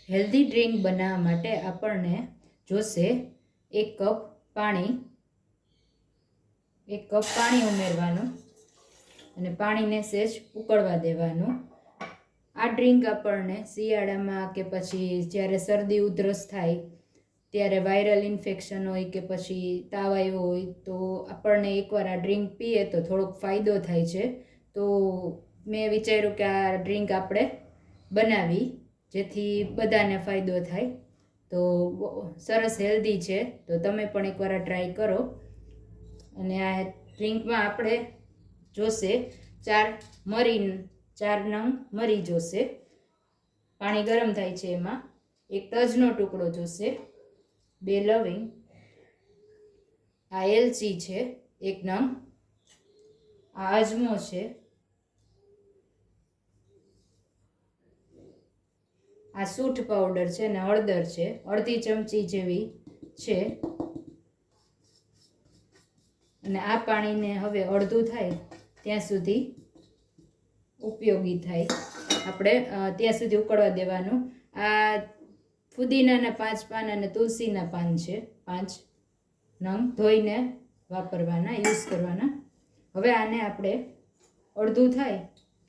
Healthy drink બનાવવા માટે આપણને જોશે 1 કપ પાણી, 1 કપ પાણી ઉમેરવાનું અને પાણીને સહેજ ઉકળવા દેવાનું. આ ડ્રિંક આપણને શિયાળામાં કે પછી જ્યારે શરદી ઉધરસ થાય ત્યારે વાયરલ ઇન્ફેક્શન હોય કે પછી તાવ આવ્યો હોય તો આપણને એકવાર આ ડ્રિંક પીએ તો થોડોક ફાયદો થાય છે. તો મેં વિચાર્યું કે આ ડ્રિંક આપણે બનાવી જેથી બધાને ફાયદો થાય. તો સરસ હેલ્ધી છે, તો તમે પણ એકવાર ટ્રાય કરો. અને આ ડ્રિંકમાં આપણે જોશે 4 નંગ મરી જોશે. પાણી ગરમ થાય છે એમાં 1 તજનો ટુકડો જોશે, 2 લવિંગ, આ એલચી છે 1 નંગ, આ અજમો છે, આ સૂંઠ પાવડર છે અને હળદર છે, અડધી ચમચી જેવી છે. અને આ પાણીને હવે અડધું થાય ત્યાં સુધી ઉપયોગી થાય આપણે ત્યાં સુધી ઉકળવા દેવાનું. આ ફુદીનાના 5 પાન અને તુલસીના પાન છે, 5 નંગ ધોઈને વાપરવાના, યુઝ કરવાના. હવે આને આપણે અડધું થાય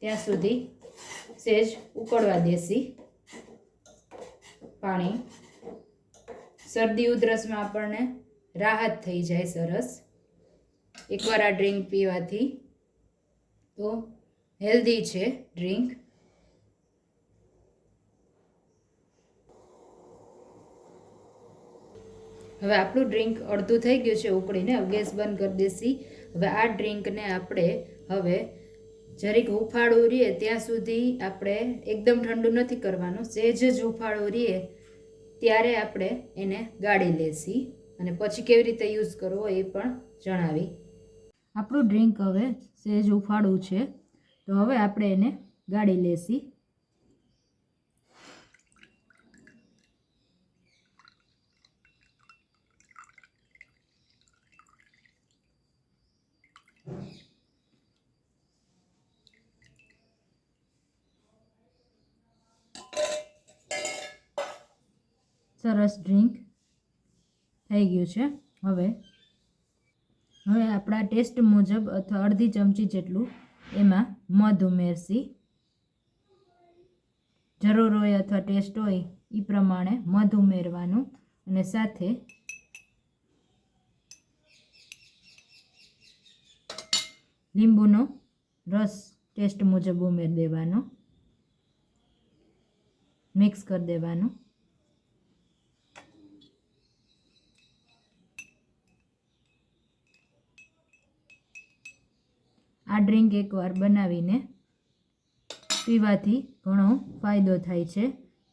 ત્યાં સુધી સહેજ ઉકળવા દેસી પાણી. શરદી ઉધરસમાં આપણને રાહત થઈ જાય સરસ એકવાર આ ડ્રિંક પીવાથી. તો હેલ્ધી છે ડ્રિંક. હવે આપણું ડ્રિંક અડધું થઈ ગયું છે ઉકળીને, હવે ગેસ બંધ કરી દેસી. હવે આ ડ્રિંકને આપણે હવે જરીક હુંફાળું રહે ત્યાં સુધી આપણે એકદમ ઠંડુ નથી કરવાનું, સહેજ જ હુંફાળું રહે ત્યારે આપણે એને ગાળી લેસી અને પછી કેવી રીતે યુઝ કરવો એ પણ જણાવી. આપણું ડ્રિંક હવે સહેજ હુંફાળું છે તો હવે આપણે એને ગાળી લેસી. સરસ ડ્રિંક થઈ ગયું છે. હવે આપણા ટેસ્ટ મુજબ અથવા અડધી ચમચી જેટલું એમાં મધ ઉમેરસી. જરૂર હોય અથવા ટેસ્ટ હોય એ પ્રમાણે મધ ઉમેરવાનું અને સાથે લીંબુનો રસ ટેસ્ટ મુજબ ઉમેરી દેવાનો, મિક્સ કરી દેવાનું. આ ડ્રિંક એકવાર બનાવીને પીવાથી ઘણો ફાયદો થાય છે,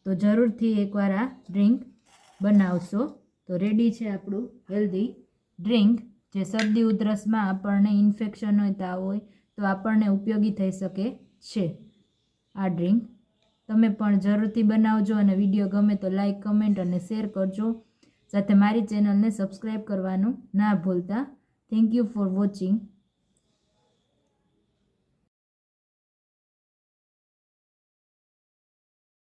તો જરૂરથી એકવાર આ ડ્રિંક બનાવશો. તો રેડી છે આપણું હેલ્ધી ડ્રિંક, જે શરદી ઉધરસમાં આપણને ઇન્ફેક્શન હોય, તાવ હોય તો આપણને ઉપયોગી થઈ શકે છે આ ડ્રિંક. તમે પણ જરૂરથી બનાવજો અને વિડીયો ગમે તો લાઈક, કમેન્ટ અને શેર કરજો. સાથે મારી ચેનલને સબસ્ક્રાઈબ કરવાનું ના ભૂલતા. Thank you for watching.